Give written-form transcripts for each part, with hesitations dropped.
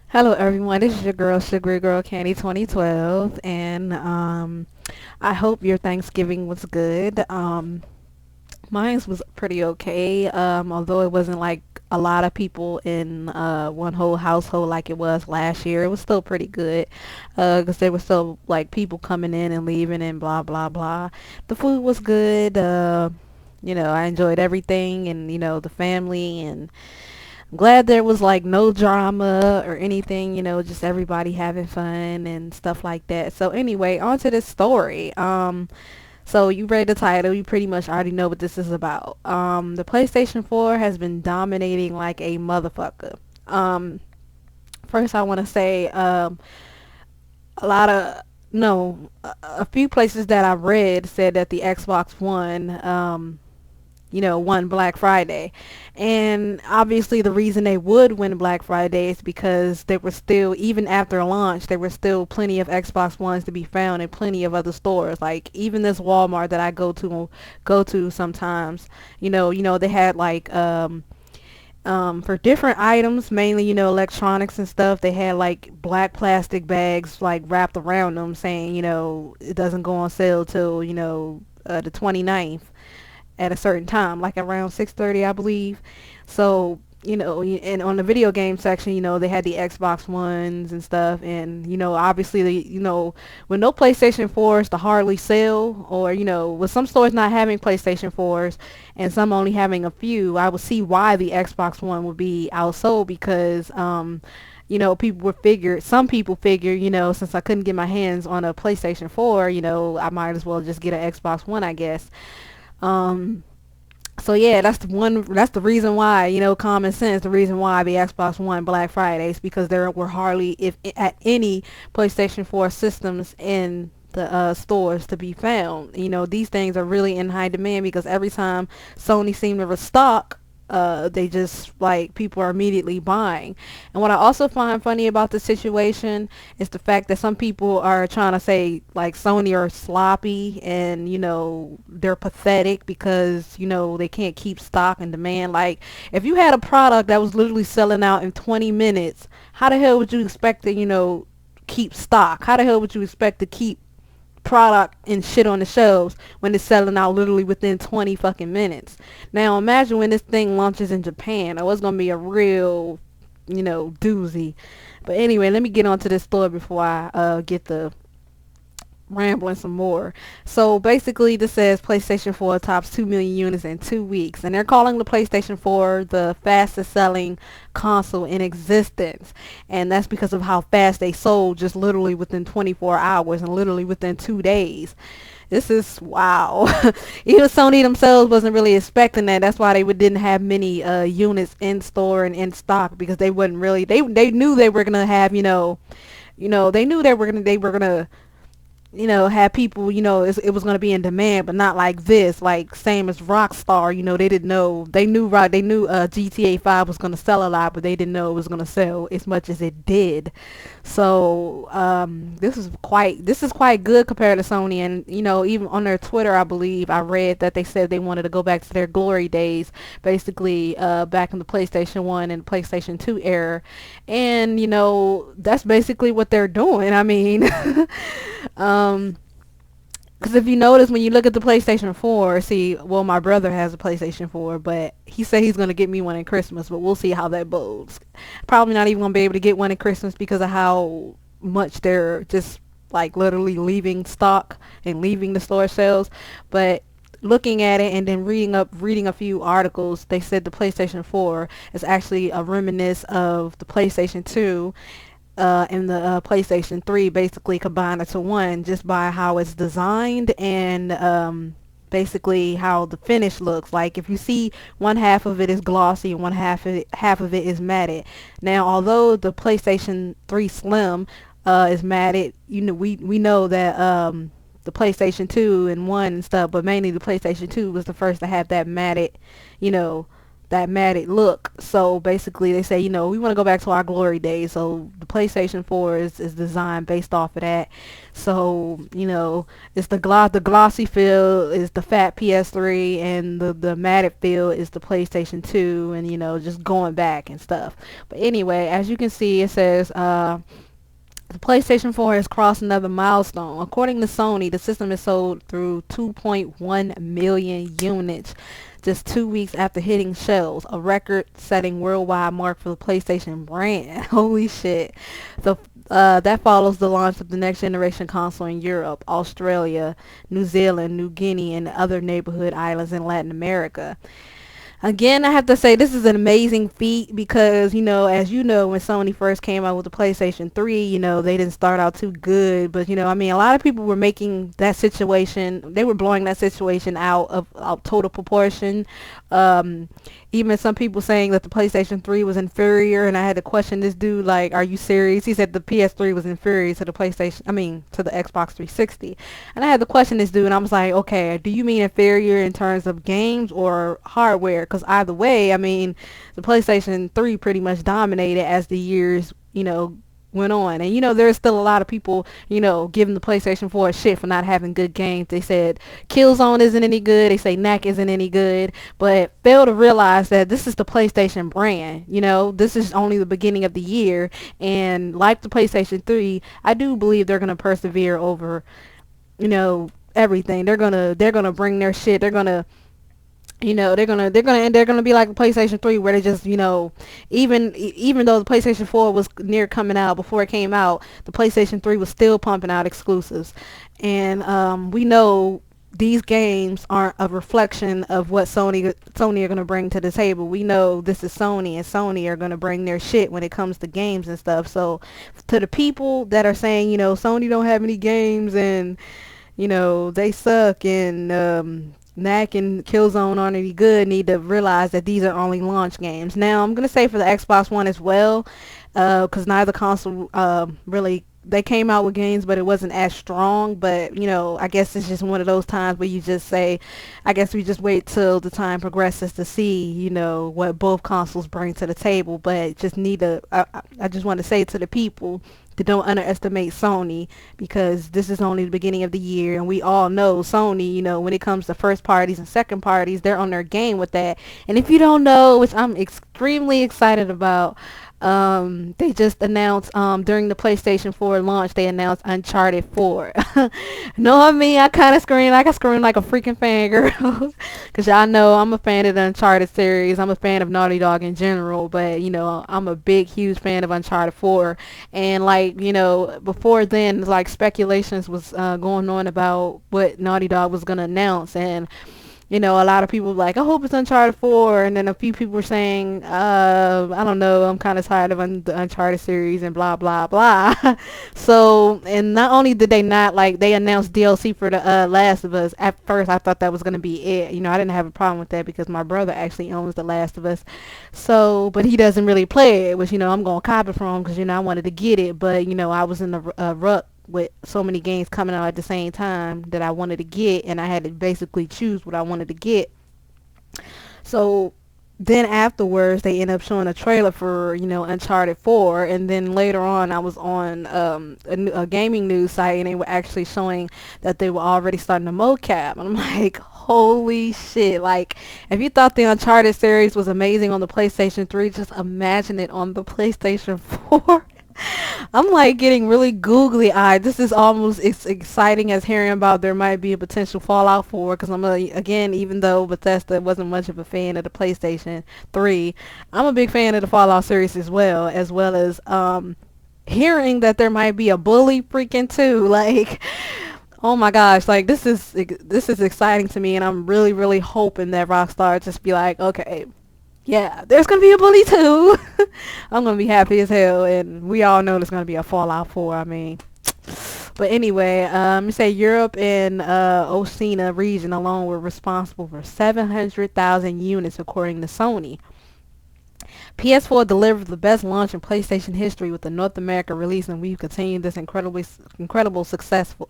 Hello everyone, this is your girl Sugary Girl Candy 2012 and I hope your Thanksgiving was good. Mine was pretty okay, although it wasn't like a lot of people in one whole household like it was last year. It was still pretty good because there was still like people coming in and leaving and blah blah blah. The food was good. I enjoyed everything and the family and I'm glad there was like no drama or anything, just everybody having fun and stuff like that. So anyway, on to this story. So you read the title, you pretty much already know what this is about. The PlayStation 4 has been dominating like a motherfucker. Um, First I want to say a lot of no, a few places that I read said that the Xbox One won Black Friday. And obviously the reason they would win Black Friday is because there were still, even after launch, there were still plenty of Xbox Ones to be found in plenty of other stores. Like even this Walmart that I go to sometimes, they had like for different items, mainly, electronics and stuff, they had like black plastic bags like wrapped around them saying, it doesn't go on sale till, the 29th at a certain time, like around 6:30, I believe. So, and on the video game section, they had the Xbox Ones and stuff, and obviously, with no PlayStation 4s to hardly sell, or with some stores not having PlayStation 4s and some only having a few, I would see why the Xbox One would be outsold because. Some people figure, since I couldn't get my hands on a PlayStation 4, I might as well just get an Xbox One, I guess. Um, so yeah, that's the reason why, common sense, the reason why the Xbox One Black Fridays, because there were hardly, if at any, PlayStation 4 systems in the stores to be found. These things are really in high demand because every time Sony seemed to restock, they just like people are immediately buying. And what I also find funny about the situation is the fact that some people are trying to say like Sony are sloppy and they're pathetic because they can't keep stock and demand. Like if you had a product that was literally selling out in 20 minutes, how the hell would you expect to keep stock? How the hell would you expect to keep product and shit on the shelves when it's selling out literally within 20 fucking minutes? Now imagine when this thing launches in Japan. Oh, it's gonna be a real, doozy. But anyway, let me get onto this story before I get the rambling some more. So basically this says PlayStation 4 tops 2 million units in 2 weeks, and they're calling the PlayStation 4 the fastest selling console in existence, and that's because of how fast they sold just literally within 24 hours and literally within 2 days. This is wow. Even Sony themselves wasn't really expecting that. That's why didn't have many units in store and in stock, because they wouldn't really, they knew they were gonna have, they knew they were gonna have people, it was going to be in demand, but not like this, like same as Rockstar. They didn't know, they knew GTA 5 was going to sell a lot, but they didn't know it was going to sell as much as it did. So this is quite good compared to Sony. And even on their Twitter, I believe I read that they said they wanted to go back to their glory days, basically back in the PlayStation 1 and PlayStation 2 era. And that's basically what they're doing. I mean, because if you notice, when you look at the PlayStation 4, see, well, my brother has a PlayStation 4, but he said he's going to get me one in Christmas, but we'll see how that bodes. Probably not even going to be able to get one in Christmas because of how much they're just like literally leaving stock and leaving the store shelves. But looking at it and then reading a few articles, they said the PlayStation 4 is actually a reminiscence of the PlayStation 2 and the PlayStation 3, basically combined into one, just by how it's designed and basically how the finish looks. Like if you see, one half of it is glossy and one half of it is matted. Now although the PlayStation 3 Slim is matted, we know that the PlayStation 2 and 1 and stuff, but mainly the PlayStation 2 was the first to have that matted, you know, matted look. So basically they say, we want to go back to our glory days. So the PlayStation 4 is designed based off of that. So, it's the glossy feel is the fat PS3, and the matted feel is the PlayStation 2, and just going back and stuff. But anyway, as you can see, it says the PlayStation 4 has crossed another milestone. According to Sony, the system is sold through 2.1 million units just 2 weeks after hitting shelves, a record-setting worldwide mark for the PlayStation brand. Holy shit. So that follows the launch of the next generation console in Europe, Australia, New Zealand, New Guinea, and other neighborhood islands in Latin America. Again, I have to say this is an amazing feat because, as you know, when Sony first came out with the PlayStation 3, they didn't start out too good. But, I mean, a lot of people were making that situation, they were blowing that situation out of total proportion. Even some people saying that the PlayStation 3 was inferior, and I had to question this dude, like, are you serious? He said the PS3 was inferior to the to the Xbox 360. And I had to question this dude, and I was like, okay, do you mean inferior in terms of games or hardware? Because either way, I mean, the PlayStation 3 pretty much dominated as the years, went on. And there's still a lot of people, giving the PlayStation 4 shit for not having good games. They said Killzone isn't any good. They say Knack isn't any good, but fail to realize that this is the PlayStation brand. This is only the beginning of the year, and like the PlayStation 3, I do believe they're gonna persevere over, everything. They're gonna bring their shit. They're gonna be like the PlayStation 3, where they just, even though the PlayStation 4 was near coming out, before it came out, the PlayStation 3 was still pumping out exclusives. And we know these games aren't a reflection of what Sony are gonna bring to the table. We know this is Sony, and Sony are gonna bring their shit when it comes to games and stuff. So to the people that are saying, Sony don't have any games, and they suck, and Knack and Killzone aren't any good, need to realize that these are only launch games. Now, I'm going to say for the Xbox One as well, because neither console really, they came out with games, but it wasn't as strong. But, I guess it's just one of those times where you just say, I guess we just wait till the time progresses to see, what both consoles bring to the table. But just I just want to say to the people, to don't underestimate Sony, because this is only the beginning of the year, and we all know Sony, when it comes to first parties and second parties, they're on their game with that. And if you don't know, which I'm extremely excited about, they just announced during the PlayStation 4 launch, they announced Uncharted 4. Know what I mean? I kind of screamed like a freaking fangirl, because y'all know I'm a fan of the Uncharted series. I'm a fan of Naughty Dog in general, but I'm a big, huge fan of Uncharted 4. And before then, like, speculations was going on about what Naughty Dog was gonna announce, and a lot of people were like, I hope it's Uncharted 4, and then a few people were saying, I don't know, I'm kind of tired of the Uncharted series, and blah, blah, blah. So, and not only did they not, like, they announced DLC for the Last of Us. At first, I thought that was going to be it. I didn't have a problem with that, because my brother actually owns The Last of Us. So, but he doesn't really play it, which, I'm going to copy from him, because, I wanted to get it, but, I was in the rut with so many games coming out at the same time that I wanted to get, and I had to basically choose what I wanted to get. So then afterwards, they ended up showing a trailer for, Uncharted 4, and then later on, I was on a gaming news site, and they were actually showing that they were already starting the mocap, and I'm like, holy shit. Like, if you thought the Uncharted series was amazing on the PlayStation 3, just imagine it on the PlayStation 4. I'm like getting really googly eyed. This is almost as exciting as hearing about there might be a potential Fallout 4, because again, even though Bethesda wasn't much of a fan of the PlayStation 3, I'm a big fan of the Fallout series as well as hearing that there might be a Bully freaking 2. Like, oh my gosh, like, this is exciting to me, and I'm really, really hoping that Rockstar just be like, okay, yeah, there's going to be a Bully 2. I'm going to be happy as hell, and we all know there's going to be a Fallout 4, I mean. But anyway, you say Europe and Oceania region alone were responsible for 700,000 units, according to Sony. PS4 delivered the best launch in PlayStation history with the North America release, and we've continued this incredibly successful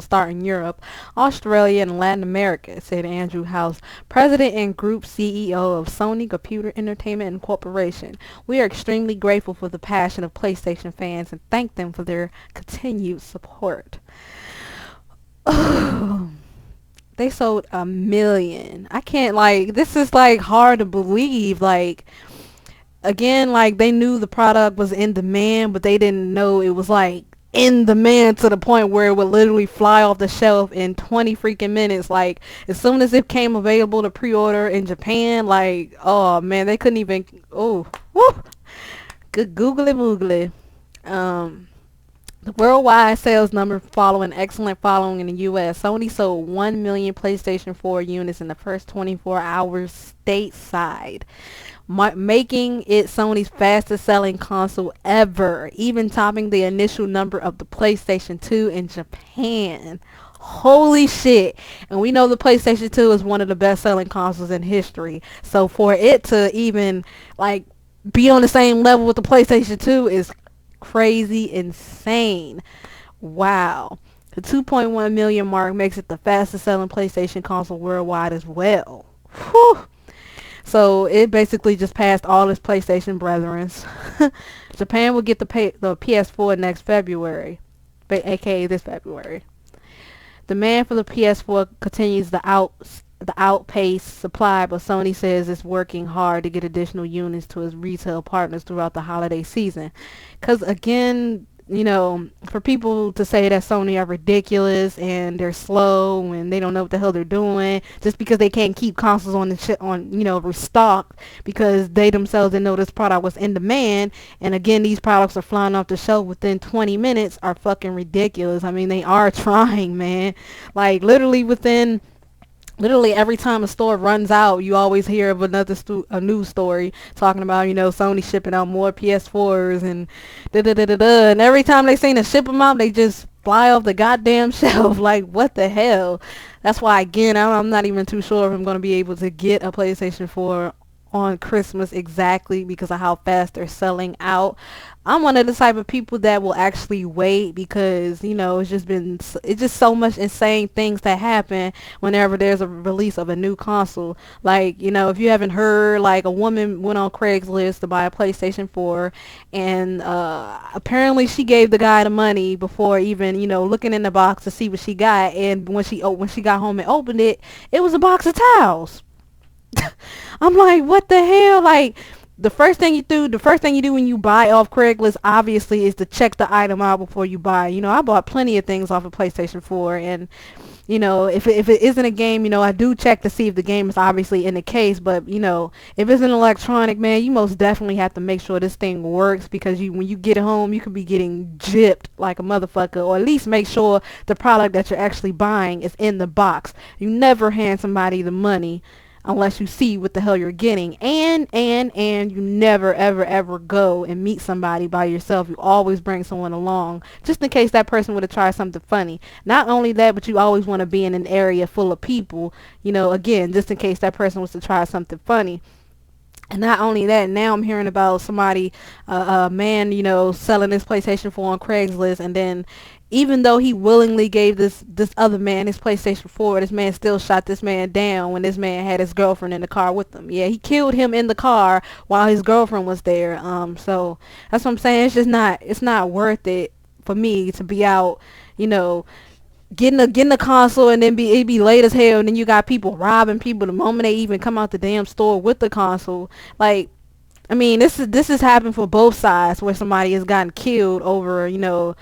start in Europe, Australia, and Latin America, said Andrew House, president and group CEO of Sony Computer Entertainment Incorporation. We are extremely grateful for the passion of PlayStation fans and thank them for their continued support. They sold 1 million. I can't, like, this is like hard to believe. Like, again, like, they knew the product was in demand, but they didn't know it was like in demand to the point where it would literally fly off the shelf in 20 freaking minutes. Like, as soon as it came available to pre-order in Japan, like, oh man, they couldn't even, oh, woo, good googly moogly. The worldwide sales number following excellent following in the U.S. Sony sold 1 million PlayStation 4 units in the first 24 hours stateside, making it Sony's fastest selling console ever, even topping the initial number of the PlayStation 2 in Japan. Holy shit. And we know the PlayStation 2 is one of the best selling consoles in history. So for it to even like be on the same level with the PlayStation 2 is crazy insane. Wow. The 2.1 million mark makes it the fastest selling PlayStation console worldwide as well. Whew. So it basically just passed all its PlayStation brethrens. Japan will get the PS4 next February, aka this February. Demand for the PS4 continues the outpace supply, but Sony says it's working hard to get additional units to its retail partners throughout the holiday season. Because again, you know, for people to say that Sony are ridiculous and they're slow and they don't know what the hell they're doing just because they can't keep consoles on the restocked because they themselves didn't know this product was in demand, and again these products are flying off the shelf within 20 minutes are fucking ridiculous. I mean, they are trying, man. Like literally every time a store runs out, you always hear of a news story talking about, you know, Sony shipping out more PS4s and da-da-da-da-da. And every time they seem to ship them out, they just fly off the goddamn shelf. Like, what the hell? That's why, again, I'm not even too sure if I'm going to be able to get a PlayStation 4 on Christmas exactly because of how fast they're selling out. I'm one of the type of people that will actually wait because, you know, it's just so much insane things that happen whenever there's a release of a new console. Like, you know, if you haven't heard, like, a woman went on Craigslist to buy a PlayStation 4 and apparently she gave the guy the money before even, you know, looking in the box to see what she got, and when she got home and opened it, it was a box of towels. I'm like, what the hell? Like, the first thing you do when you buy off Craigslist, obviously, is to check the item out before you buy. You know, I bought plenty of things off of PlayStation 4, and, you know, if it isn't a game, you know, I do check to see if the game is obviously in the case. But, you know, if it's an electronic, man, you most definitely have to make sure this thing works, because when you get it home, you could be getting gypped like a motherfucker, or at least make sure the product that you're actually buying is in the box. You never hand somebody the money unless you see what the hell you're getting, and you never ever go and meet somebody by yourself. You always bring someone along just in case that person would have tried something funny. Not only that, but you always want to be in an area full of people, you know, again, just in case that person was to try something funny. And not only that, now I'm hearing about somebody, a man, you know, selling his PlayStation 4 on Craigslist, and then even though he willingly gave this other man his PlayStation 4, this man still shot this man down when this man had his girlfriend in the car with him. Yeah, he killed him in the car while his girlfriend was there. So that's what I'm saying. It's not worth it for me to be out, you know, getting a console and then it be late as hell, and then you got people robbing people the moment they even come out the damn store with the console. Like, I mean, this has happened for both sides, where somebody has gotten killed over, you know,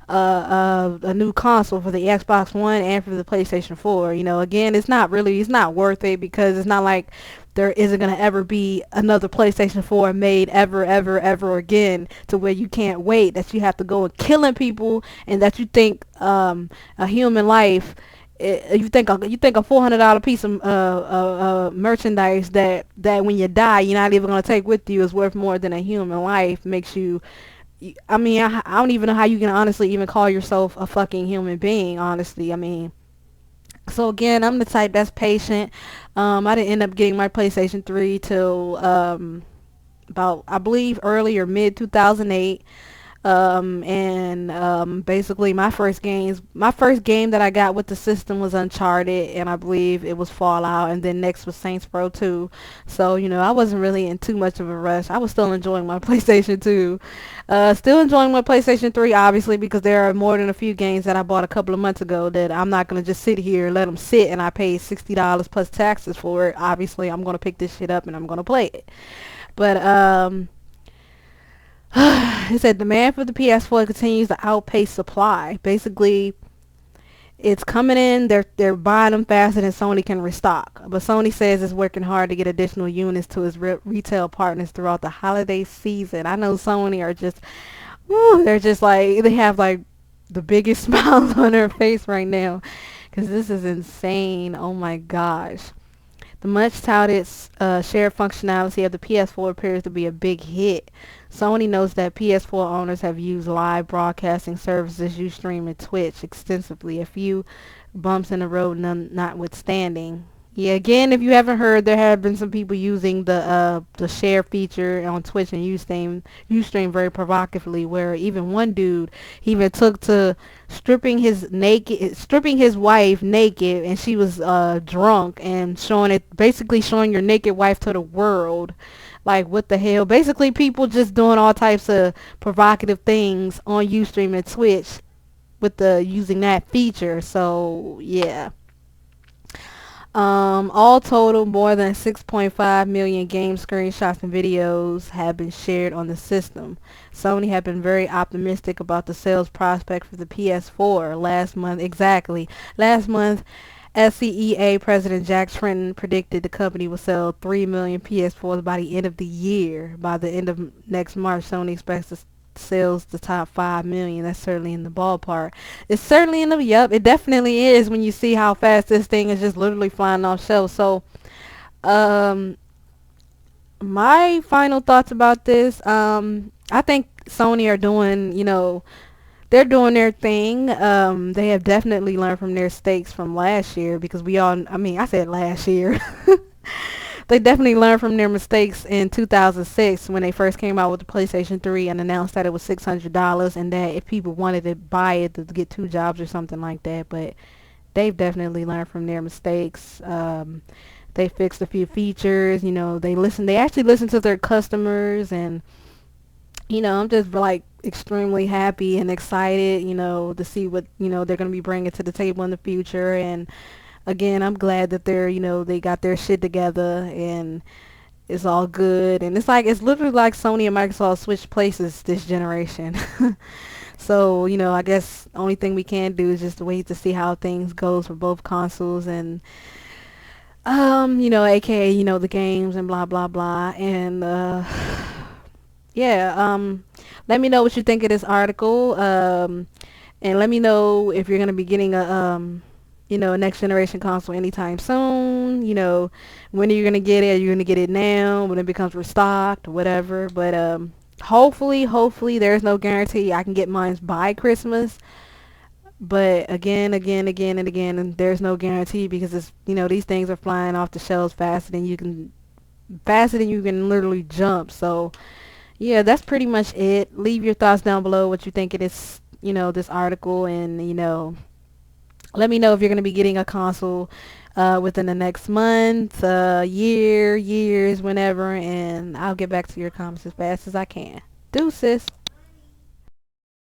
a new console for the Xbox One and for the PlayStation 4. You know, again, it's not worth it, because it's not like there isn't going to ever be another PlayStation 4 made ever again, to where you can't wait, that you have to go and killing people, and that you think a human life, you think a $400 piece of merchandise that when you die you're not even going to take with you is worth more than a human life, makes you, I mean, I don't even know how you can honestly even call yourself a fucking human being, honestly. I mean, so again, I'm the type that's patient. I didn't end up getting my PlayStation 3 till about, I believe, early or mid 2008. And basically my first game that I got with the system was Uncharted, and I believe it was Fallout, and then next was Saints Row 2. So, I wasn't really in too much of a rush. I was still enjoying my PlayStation 2. Still enjoying my PlayStation 3, obviously, because there are more than a few games that I bought a couple of months ago that I'm not going to just sit here and let them sit, and I paid $60 plus taxes for it. Obviously, I'm going to pick this shit up and I'm going to play it. But, it said demand for the PS4 continues to outpace supply. Basically, it's coming in. They're buying them faster than Sony can restock. But Sony says it's working hard to get additional units to its retail partners throughout the holiday season. I know Sony are just, they're just like, they have like the biggest smiles on their face right now, because this is insane. Oh my gosh. The much touted shared functionality of the PS4 appears to be a big hit. Sony notes that PS4 owners have used live broadcasting services Ustream and Twitch extensively, a few bumps in the road notwithstanding. Yeah, again, if you haven't heard, there have been some people using the share feature on Twitch and Ustream very provocatively, where even one dude, he even took to stripping his wife naked, and she was drunk, and basically showing your naked wife to the world. Like, what the hell? Basically, people just doing all types of provocative things on Ustream and Twitch with the using that feature. So yeah. All total, more than 6.5 million game screenshots and videos have been shared on the system. Sony had been very optimistic about the sales prospect for the PS4 last month. Exactly. Last month, SCEA President Jack Tretton predicted the company will sell 3 million PS4s by the end of the year. By the end of next March, Sony expects to sales to top 5 million. That's certainly in the ballpark. It's certainly in the, yep, it definitely is when you see how fast this thing is just literally flying off shelves. So, um, my final thoughts about this, I think Sony are doing, they're doing their thing. They have definitely learned from their mistakes from last year, because I said last year. They definitely learned from their mistakes in 2006 when they first came out with the PlayStation 3 and announced that it was $600, and that if people wanted to buy it to get two jobs or something like that. But they've definitely learned from their mistakes. They fixed a few features. They actually listen to their customers, and I'm just like extremely happy and excited, to see what they're going to be bringing to the table in the future. And again, I'm glad that they got their shit together and it's all good. And it's literally like Sony and Microsoft switched places this generation. So, I guess the only thing we can do is just wait to see how things goes for both consoles, and aka, the games and blah blah blah. And yeah, let me know what you think of this article. And let me know if you're gonna be getting a next generation console anytime soon. When are you gonna get it? Are you gonna get it now when it becomes restocked or whatever? But hopefully there's no guarantee I can get mine by Christmas. But again, and again, and there's no guarantee, because it's these things are flying off the shelves faster than you can literally jump. So yeah, that's pretty much it. Leave your thoughts down below, what you think of this, this article, and let me know if you're going to be getting a console within the next month, years, whenever, and I'll get back to your comments as fast as I can. Deuces.